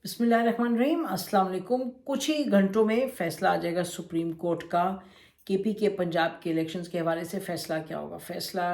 बिस्मिल्लाहिर्रहमानिर्रहीम, अस्सलाम वालेकुम। कुछ ही घंटों में फ़ैसला आ जाएगा सुप्रीम कोर्ट का। केपी के पंजाब के इलेक्शंस के हवाले से फ़ैसला क्या होगा। फ़ैसला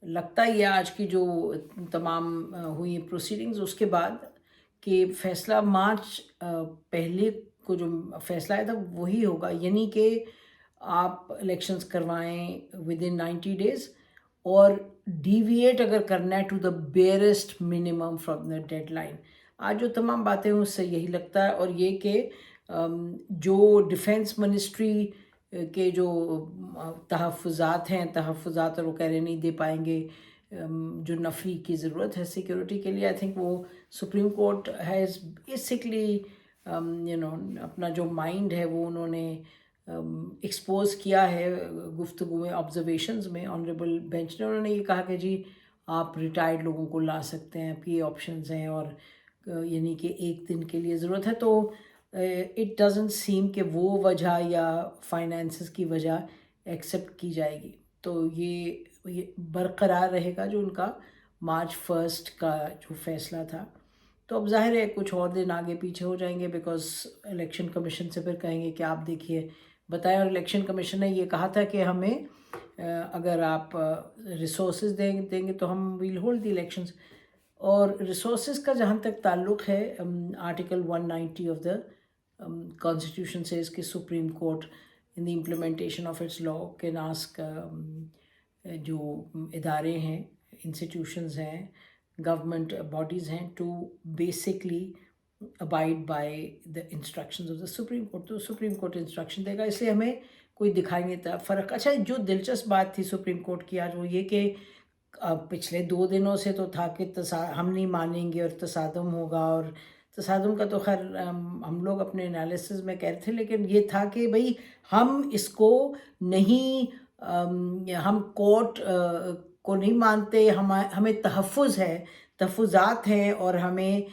लगता ही है आज की जो तमाम हुई प्रोसीडिंग्स उसके बाद कि फ़ैसला मार्च पहले को जो फ़ैसला आया था वही होगा, यानी कि आप इलेक्शंस करवाएं विद इन 90 डेज़ और डिविएट अगर करना है to the barest minimum from the deadline. आज जो तमाम बातें हैं उससे यही लगता है, और ये कि जो डिफेंस मिनिस्ट्री के जो तहफ़्फ़ुज़ात हैं और वो कह रहे नहीं दे पाएंगे, जो नफ़री की ज़रूरत है सिक्योरिटी के लिए, आई थिंक वो सुप्रीम कोर्ट हैज़ बेसिकली अपना जो माइंड है वो उन्होंने एक्सपोज किया है गुफ्तगू में, ऑब्जर्वेशंस में। ऑनरेबल बेंच ने उन्होंने ये कहा कि जी आप रिटायर्ड लोगों को ला सकते हैं, आपकी ये ऑप्शंस हैं, और यानी कि एक दिन के लिए ज़रूरत है। तो इट डजंट सीम कि वो वजह या फाइनेंसेस की वजह एक्सेप्ट की जाएगी। तो ये बरकरार रहेगा जो उनका मार्च 1 का जो फ़ैसला था। तो अब ज़ाहिर है कुछ और दिन आगे पीछे हो जाएंगे, बिकॉज इलेक्शन कमीशन से फिर कहेंगे कि आप देखिए बताएं। और इलेक्शन कमीशन ने ये कहा था कि हमें अगर आप रिसोर्सेज देंगे तो हम विल होल्ड द इलेक्शंस। और रिसोर्सेज का जहाँ तक ताल्लुक़ है, आर्टिकल 190 ऑफ द कॉन्स्टिट्यूशन से इसके supreme court in the implementation of its law can ask जो इदारे हैं, इंस्टीट्यूशंस हैं, गवर्नमेंट बॉडीज़ हैं, to basically abide by the instructions of the supreme court. तो सुप्रीम कोर्ट इंस्ट्रक्शन देगा, इसलिए हमें कोई दिखाई नहीं देता फ़र्क। अच्छा, जो दिलचस्प बात थी सुप्रीम कोर्ट की आज वो ये कि पिछले 2 दिनों से तो था कि हम नहीं मानेंगे और तसादम होगा, और तसादम का तो खैर हम लोग अपने एनालिसिस में कह रहे थे, लेकिन ये था कि भाई हम इसको नहीं, हम कोर्ट को नहीं मानते, हमें तहफ़्फ़ुज़ है, तहफ़्फ़ुज़ात हैं, और हमें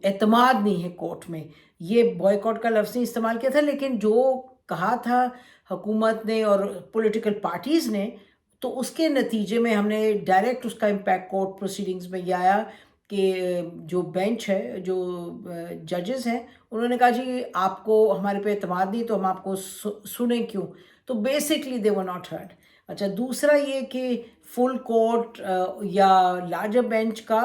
एतमाद नहीं है कोर्ट में। ये बॉयकॉट का लफ्ज़ नहीं इस्तेमाल किया था, लेकिन जो कहा था हुकूमत ने और पॉलिटिकल पार्टीज़ ने, तो उसके नतीजे में हमने डायरेक्ट उसका इम्पैक्ट कोर्ट प्रोसीडिंग्स में ये आया कि जो बेंच है, जो जजेस हैं, उन्होंने कहा जी आपको हमारे पे एतमाद नहीं तो हम आपको सुने क्यों। तो basically they were not heard. अच्छा, दूसरा ये कि फुल कोर्ट या लार्जर बेंच का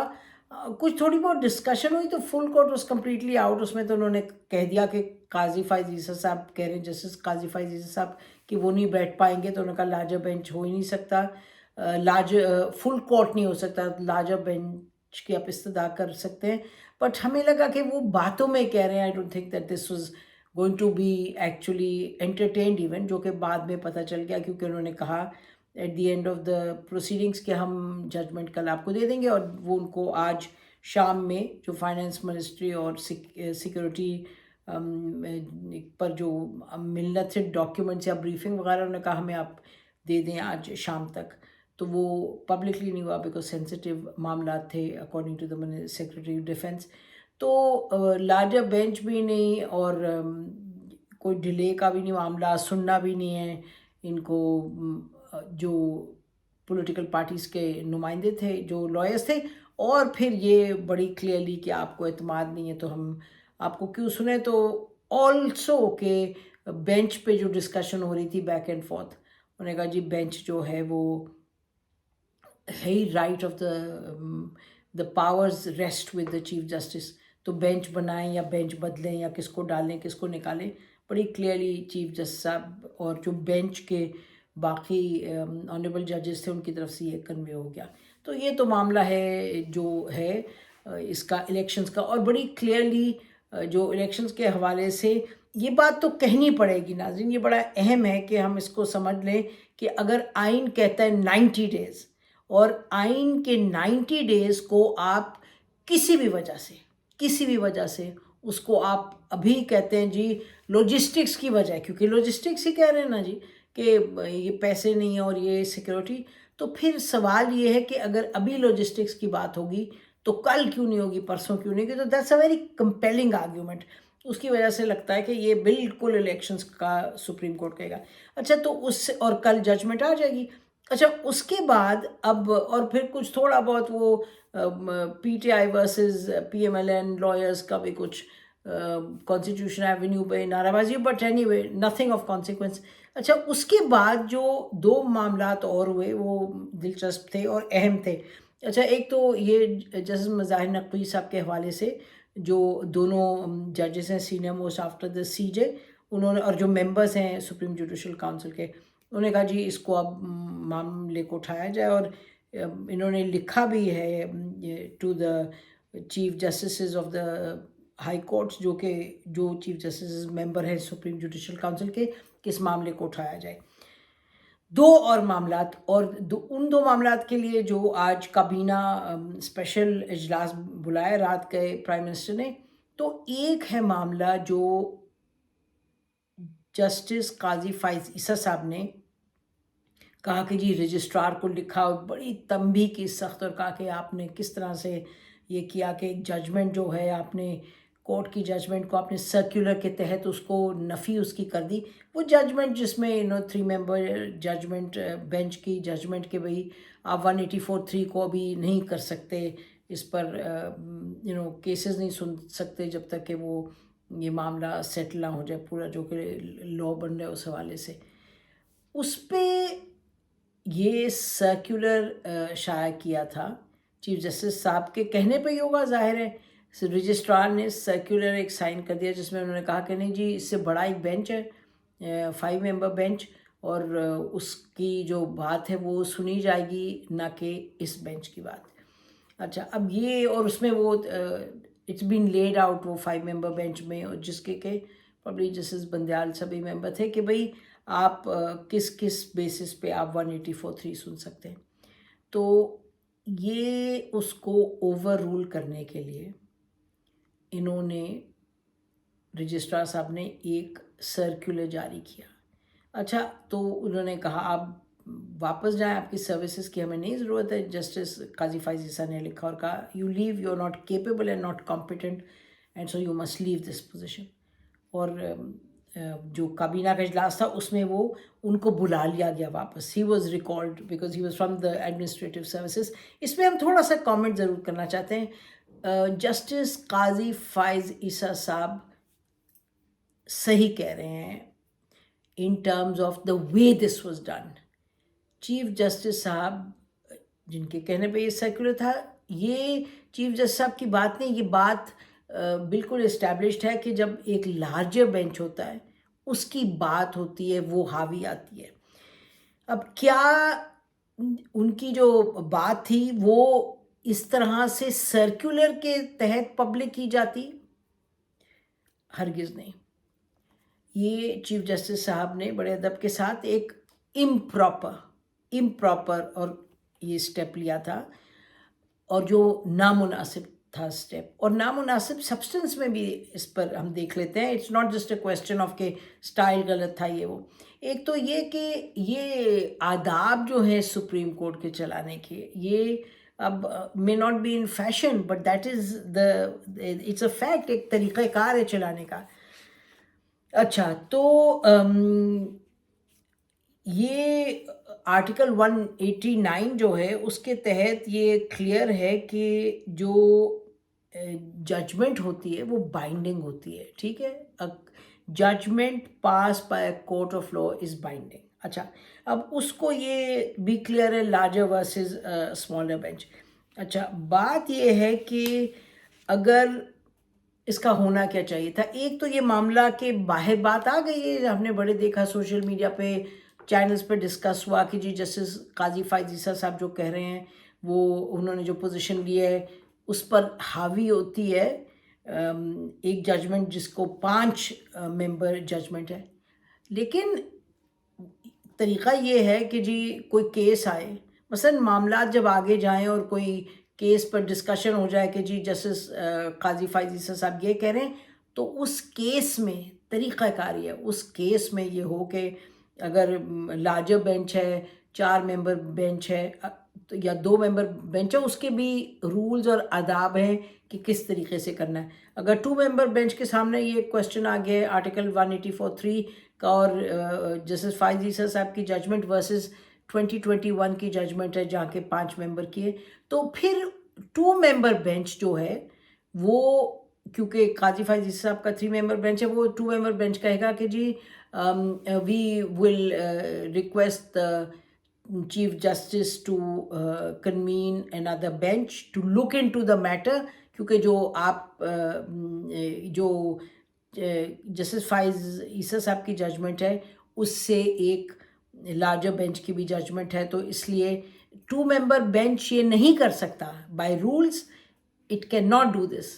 कुछ थोड़ी बहुत डिस्कशन हुई, तो full court was completely out. उसमें तो उन्होंने कह दिया कि काजी फायज ईसा साहब कह रहे हैं, जस्टिस काजी फायज ईसा साहब, कि वो नहीं बैठ पाएंगे। तो उन्होंने कहा लार्जर बेंच हो ही नहीं सकता, फुल कोर्ट नहीं हो सकता, लार्जर बेंच की आप इस्तदा कर सकते हैं। बट हमें लगा कि वो बातों में कह रहे हैं। I don't think that this was going to be actually entertained even, जो कि बाद में पता चल गया, क्योंकि उन्होंने कहा at the end of the proceedings कि हम जजमेंट कल आपको दे देंगे। और वो उनको आज शाम में जो फाइनेंस मिनिस्ट्री और सिक्योरिटी पर जो मिलना थे डॉक्यूमेंट्स या ब्रीफिंग वगैरह, उन्होंने कहा हमें आप दे दें आज शाम तक। तो वो पब्लिकली नहीं हुआ बिकॉज सेंसिटिव मामला थे according to the secretary of defence. तो लार्जर बेंच भी नहीं, और कोई डिले का भी नहीं मामला, सुनना भी नहीं है इनको। जो पॉलिटिकल पार्टीज़ के नुमाइंदे थे, जो लॉयर्स थे, और फिर ये बड़ी क्लियरली कि आपको एतमाद नहीं है तो हम आपको क्यों सुने। तो ऑल्सो के बेंच पे जो डिस्कशन हो रही थी बैक एंड फोर्थ, उन्होंने कहा जी बेंच जो है वो है ही right of the powers rest with the chief justice. तो बेंच बनाएं या बेंच बदलें या किसको डालें किसको निकालें, बड़ी क्लियरली चीफ जस्टिस साहब और जो बेंच के बाकी ऑनरेबल जजेस थे उनकी तरफ से ये कन्वे हो गया। तो ये तो मामला है जो है इसका इलेक्शंस का। और बड़ी क्लियरली जो इलेक्शंस के हवाले से ये बात तो कहनी पड़ेगी नाज़रीन, ये बड़ा अहम है कि हम इसको समझ लें कि अगर आइन कहता है 90 डेज़, और आइन के 90 डेज़ को आप किसी भी वजह से उसको आप अभी कहते हैं जी लॉजिस्टिक्स की वजह, क्योंकि लॉजिस्टिक्स ही कह रहे हैं ना जी कि ये पैसे नहीं है और ये सिक्योरिटी। तो फिर सवाल ये है कि अगर अभी लॉजिस्टिक्स की बात होगी तो कल क्यों नहीं होगी, परसों क्यों नहीं होगी। तो that's a very compelling argument. उसकी वजह से लगता है कि ये बिल्कुल इलेक्शंस का सुप्रीम कोर्ट कहेगा। अच्छा, तो उससे और कल जजमेंट आ जाएगी। अच्छा, उसके बाद अब और फिर कुछ थोड़ा बहुत वो P T I versus P M L N lawyers کا بھی کچھ کانسٹیٹیوشن ایونیو پہ نعرہ بازی، but anyway nothing of consequence. اچھا اس کے بعد جو دو معاملات اور ہوئے وہ دلچسپ تھے اور اہم تھے. اچھا ایک تو یہ جسٹس مظاہر نقوی صاحب کے حوالے سے، جو دونوں ججز ہیں سینئر موسٹ آفٹر دا سی جے، انہوں نے اور جو ممبرس ہیں سپریم جوڈیشل کاؤنسل کے، انہوں نے کہا جی اس کو اب معاملے کو اٹھایا جائے. اور انہوں نے لکھا بھی ہے to the chief justices of the high courts, جو چیف جسٹسز ممبر ہیں سپریم جوڈیشل کاؤنسل کے، کہ اس معاملے کو اٹھایا جائے. دو اور معاملات، اور ان دو معاملات کے لیے جو آج کابینہ اسپیشل اجلاس بلایا رات کے پرائم منسٹر نے، تو ایک ہے معاملہ جو جسٹس قاضی فائز عیسیٰ صاحب نے کہا کہ جی رجسٹرار کو لکھا اور بڑی تنبیہ کی سخت، اور کہا کہ آپ نے کس طرح سے یہ کیا کہ ایک ججمنٹ جو ہے آپ نے کورٹ کی ججمنٹ کو آپ نے سرکولر کے تحت اس کو نفی اس کی کر دی. وہ ججمنٹ جس میں 3 ممبر ججمنٹ بینچ کی ججمنٹ کہ بھئی آپ 184(3) کو ابھی نہیں کر سکتے، اس پر کیسز نہیں سن سکتے جب تک کہ وہ یہ معاملہ سیٹل نہ ہو جائے پورا، جو کہ لا بن رہا ہے اس حوالے سے. اس پہ یہ سرکولر شائع کیا تھا چیف جسٹس صاحب کے کہنے پہ ہی ہوگا ظاہر ہے. رجسٹرار نے سرکولر ایک سائن کر دیا جس میں انہوں نے کہا کہ نہیں جی اس سے بڑا ایک بینچ ہے 5 ممبر بینچ، اور اس کی جو بات ہے وہ سنی جائے گی، نہ کہ اس بینچ کی بات. اچھا اب یہ اور اس میں وہ اٹس بین لیڈ آؤٹ وہ 5 ممبر بینچ میں، اور جس کے کہ پبلک جسٹس بندیال سبھی ممبر تھے کہ بھئی آپ کس بیسس پہ آپ 184(3) سن سکتے ہیں. تو یہ اس کو اوور رول کرنے کے لیے انہوں نے رجسٹرار صاحب نے ایک سرکولر جاری کیا. اچھا تو انہوں نے کہا آپ واپس جائیں، آپ کی سروسز کی ہمیں نہیں ضرورت ہے. جسٹس قاضی فائز عیسیٰ نے لکھا اور کہا you leave, you are not capable and not competent and so you must leave this position. اور جو کابینہ کا اجلاس تھا اس میں وہ ان کو بلا لیا گیا واپس. He was recalled because he was from the administrative services. اس میں ہم تھوڑا سا کامنٹ ضرور کرنا چاہتے ہیں. جسٹس قاضی فائز عیسیٰ صاحب صحیح کہہ رہے ہیں in terms of the way this was done. Chief justice صاحب جن کے کہنے پہ یہ سرکولر تھا، یہ چیف جسٹس صاحب کی بات نہیں، یہ بات بالکل اسٹیبلشڈ ہے کہ جب ایک لارجر بینچ ہوتا ہے اس کی بات ہوتی ہے وہ حاوی آتی ہے. اب کیا ان کی جو بات تھی وہ اس طرح سے سرکولر کے تحت پبلک کی جاتی؟ ہرگز نہیں. یہ چیف جسٹس صاحب نے بڑے ادب کے ساتھ ایک امپراپر اور یہ اسٹیپ لیا تھا، اور جو نامناسب تھا اسٹیپ، اور نامناسب سبسٹنس میں بھی اس پر ہم دیکھ لیتے ہیں. It's not just a question of کہ اسٹائل غلط تھا یہ وہ. ایک تو یہ کہ یہ آداب جو ہیں سپریم کورٹ کے چلانے کے، یہ اب may not be in fashion but that is it's a fact، ایک طریقہ کار ہے چلانے کا. اچھا تو یہ آرٹیکل 189 جو ہے اس کے تحت یہ کلیئر ہے کہ جو ججمنٹ ہوتی ہے وہ بائنڈنگ ہوتی ہے. ٹھیک ہے، judgement pass by a court of law is binding. اچھا اب اس کو یہ بھی کلیئر ہے لارجر ورسز اسمالر بینچ. اچھا بات یہ ہے کہ اگر اس کا ہونا کیا چاہیے تھا، ایک تو یہ معاملہ کے باہر بات آ گئی ہے، ہم نے بڑے دیکھا سوشل میڈیا پہ چینلز پہ ڈسکس ہوا کہ جی جسٹس قاضی فائز عیسیٰ صاحب جو کہہ رہے ہیں وہ انہوں نے جو پوزیشن لی ہے اس پر حاوی ہوتی ہے ایک ججمنٹ جس کو 5 ممبر ججمنٹ ہے. لیکن طریقہ یہ ہے کہ جی کوئی کیس آئے، مثلا معاملات جب آگے جائیں اور کوئی کیس پر ڈسکشن ہو جائے کہ جی جسٹس قاضی فائز عیسیٰ صاحب یہ کہہ رہے ہیں، تو اس کیس میں طریقہ کاری ہے اس کیس میں یہ ہو کہ اگر لارجر بینچ ہے، 4 ممبر بینچ ہے یا 2 ممبر بینچ ہے، اس کے بھی رولز اور آداب ہیں کہ کس طریقے سے کرنا ہے. اگر 2 ممبر بینچ کے سامنے یہ کویسچن آ گیا ہے آرٹیکل 184(3) کا، اور جسٹس فائز عیسیٰ صاحب کی ججمنٹ ورسز 2021 کی ججمنٹ ہے جہاں کے 5 ممبر کی ہے، تو پھر 2 मेंबर बेंच जो है वो, क्योंकि काजी फायजी साहब का 3 मेंबर बेंच है, वो 2 मेंबर बेंच कहेगा कि जी we will request the chief justice to convene another bench to look into the matter, क्योंकि जो आप जो जस्टिस फाइज ईसा साहब की जजमेंट है उससे एक लार्जर बेंच की भी जजमेंट है, तो इसलिए 2 मेंबर बेंच ये नहीं कर सकता by rules, it can not do this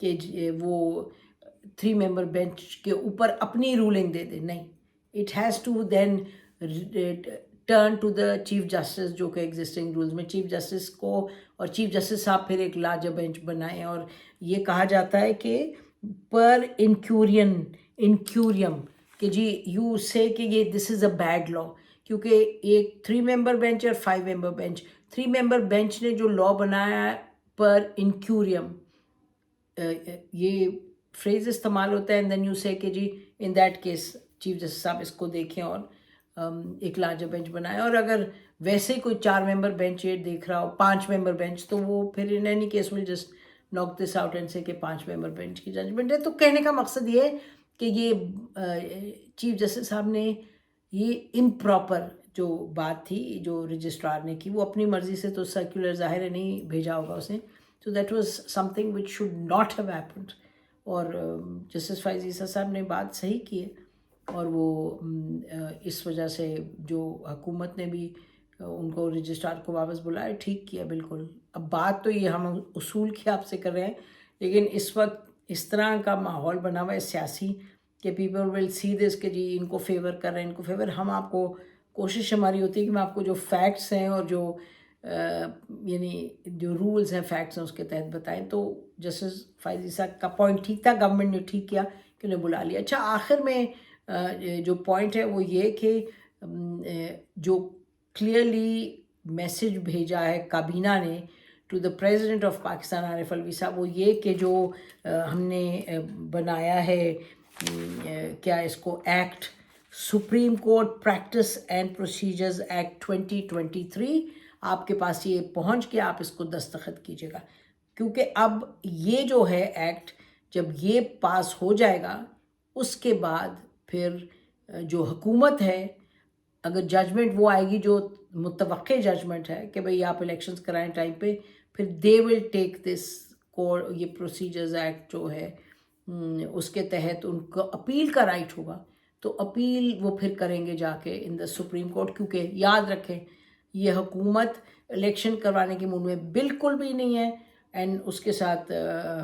कि वो 3 मेंबर बेंच के ऊपर अपनी रूलिंग दे दे, नहीं, it has to then turn to the chief justice, जो कि एग्जिस्टिंग रूल्स में चीफ जस्टिस को, और चीफ जस्टिस साहब फिर एक लार्जर बेंच बनाएं। और ये कहा जाता है कि पर इंक्यूरियम कि जी यू से कि ये this is a bad law, क्योंकि एक 3 मेंबर बेंच और 5 मेंबर बेंच, 3 मेंबर बेंच ने जो लॉ बनाया पर इंक्यूरियम, ये फ्रेज इस्तेमाल होता है, एंड देन यू से कि जी in that case chief justice साहब इसको देखें और एक लार्जर बेंच बनाए। और अगर वैसे कोई 4 मेंबर बेंच ये देख रहा हो, 5 मेंबर बेंच, तो वो फिर in any case will just knock this out and से कि 5 मेंबर बेंच की जजमेंट है। तो कहने का मकसद ये है कि ये चीफ जस्टिस साहब ने ये इम्प्रॉपर जो बात थी जो रजिस्ट्रार ने की, वो अपनी मर्जी से तो सर्कुलर ज़ाहिर है नहीं भेजा होगा उसने, so that was something which should not have happened। और जस्टिस फाइज ईसा साहब ने बात सही की है, और वो इस वजह से जो हुकूमत ने भी उनको रजिस्ट्रार को वापस बुलाया, ठीक किया बिल्कुल। अब बात तो ये हम उसूल की आपसे कर रहे हैं, लेकिन इस वक्त इस तरह का माहौल बना हुआ है सियासी कि पीपल विल सी दिस कि जी इनको फेवर कर रहे हैं, इनको फेवर। हम आपको, कोशिश हमारी होती है कि मैं आपको जो फैक्ट्स हैं और जो यानी जो रूल्स हैं, फैक्ट्स हैं, उसके तहत बताएं। तो जस्टिस फाइज ईसा का पॉइंट ठीक था, गवर्नमेंट ने ठीक किया कि उन्हें बुला लिया। अच्छा, आखिर में जो पॉइंट है वो ये कि जो क्लियरली मैसेज भेजा है काबीना ने to the president of Pakistan Arif Alvi sahab, वो ये कि जो हमने बनाया है क्या इसको act, supreme court practice and procedures act 2023, आपके पास ये पहुंच के आप इसको दस्तखत कीजिएगा, क्योंकि अब ये जो है एक्ट जब ये पास हो जाएगा उसके बाद फिर जो हुकूमत है, अगर जजमेंट वो आएगी जो मुतवक्के जजमेंट है कि भाई आप इलेक्शंस कराएं टाइम पे, फिर they will take this code, ये प्रोसीजर्स एक्ट जो है उसके तहत उनको अपील का राइट होगा, तो अपील वो फिर करेंगे जाके इन द सुप्रीम कोर्ट। क्योंकि याद रखें ये हुकूमत इलेक्शन करवाने के मूड में बिल्कुल भी नहीं है, एंड उसके साथ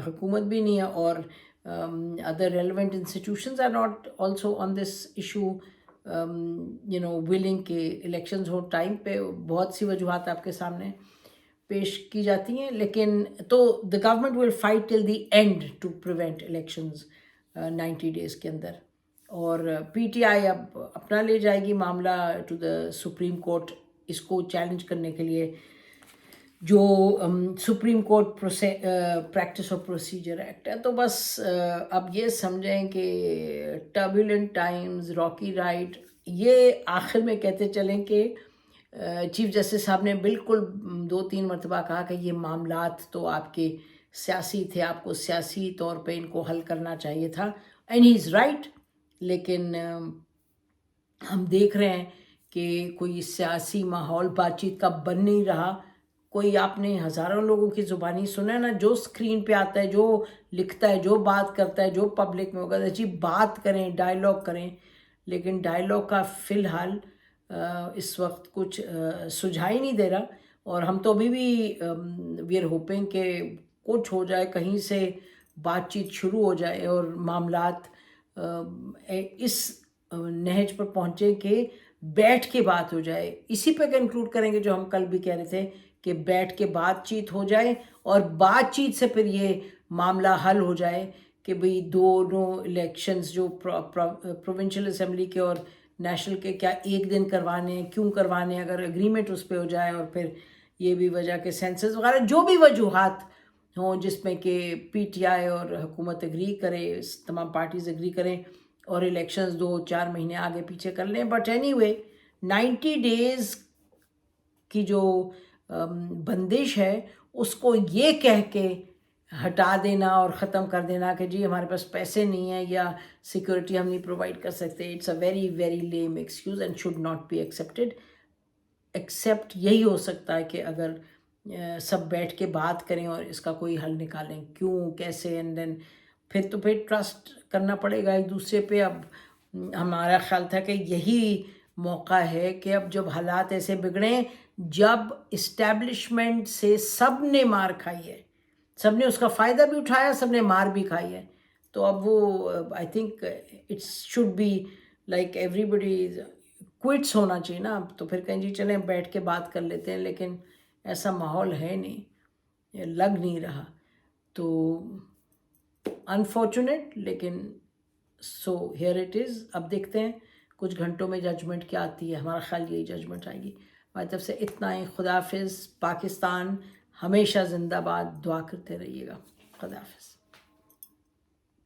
हुकूमत भी नहीं है, और other relevant institutions are not also on this issue willing के इलेक्शंस हो टाइम पे। बहुत सी वजूहत आपके सामने पेश की जाती हैं, लेकिन तो the government will fight till the end to prevent elections 90 days के अंदर। और पीटीआई अब अपना ले जाएगी मामला टू द सुप्रीम कोर्ट, इसको चैलेंज करने के लिए जो सुप्रीम कोर्ट प्रैक्टिस और प्रोसीजर एक्ट है। तो बस अब ये समझें कि टर्बुलेंट टाइम्स, रॉकी राइड, ये आखिर में कहते चलें कि चीफ जस्टिस साहब ने बिल्कुल 2-3 मरतबा कहा कि ये मामलात तो आपके सियासी थे, आपको सियासी तौर पे इनको हल करना चाहिए था, एंड ही इज़ राइट। लेकिन हम देख रहे हैं कि कोई सियासी माहौल बातचीत का बन नहीं रहा। कोई आपने हज़ारों लोगों की ज़ुबानी सुना है ना, जो स्क्रीन पे आता है, जो लिखता है, जो बात करता है, जो पब्लिक में होगा, जी बात करें, डायलॉग करें, लेकिन डायलॉग का फ़िलहाल इस वक्त कुछ सुझाई नहीं दे रहा। और हम तो अभी भी वी आर होपिंग कि कुछ हो जाए, कहीं से बातचीत शुरू हो जाए और मामलात इस नहज पर पहुँचे कि बैठ के बात हो जाए। इसी पे कंक्लूड करेंगे जो हम कल भी कह रहे थे कि बैठ के बातचीत हो जाए, और बातचीत से फिर ये मामला हल हो जाए कि भाई दोनों इलेक्शंस जो प्रोविंशियल असेंबली के और नेशनल के क्या एक दिन करवाने हैं, क्यों करवाने हैं, अगर एग्रीमेंट उस पर हो जाए, और फिर ये भी वजह के सेंसस वगैरह जो भी वजूहात हों जिसमें कि पीटीआई और हुकूमत एग्री करे, तमाम पार्टीज एग्री करें और इलेक्शंस 2-4 महीने आगे पीछे कर लें। बट एनीवे 90 डेज़ की जो बंदिश है اس کو یہ کہہ کے ہٹا دینا اور ختم کر دینا کہ جی ہمارے پاس پیسے نہیں ہیں یا سیکورٹی ہم نہیں پرووائڈ کر سکتے، it's a very very lame excuse and should not be accepted. Accept یہی ہو سکتا ہے کہ اگر سب بیٹھ کے بات کریں اور اس کا کوئی حل نکالیں، کیوں کیسے، اینڈ دین پھر ٹرسٹ کرنا پڑے گا ایک دوسرے پہ. اب ہمارا خیال تھا کہ یہی موقع ہے کہ اب جب حالات ایسے بگڑیں، جب اسٹیبلشمنٹ سے سب نے مار کھائی ہے، سب نے اس کا فائدہ بھی اٹھایا، سب نے مار بھی کھائی ہے، تو اب وہ I think it's should be like everybody quits ہونا چاہیے نا. اب تو پھر کہیں جی چلیں بیٹھ کے بات کر لیتے ہیں، لیکن ایسا ماحول ہے نہیں، یہ لگ نہیں رہا. تو انفارچونیٹ، لیکن سو ہیئر اٹ از. اب دیکھتے ہیں کچھ گھنٹوں میں ججمنٹ کیا آتی ہے. ہمارا خیال یہی ججمنٹ آئے گی. ہماری طرف سے اتنا ہی. خدا حافظ. پاکستان ہمیشہ زندہ باد. دعا کرتے رہیے گا. خدا حافظ.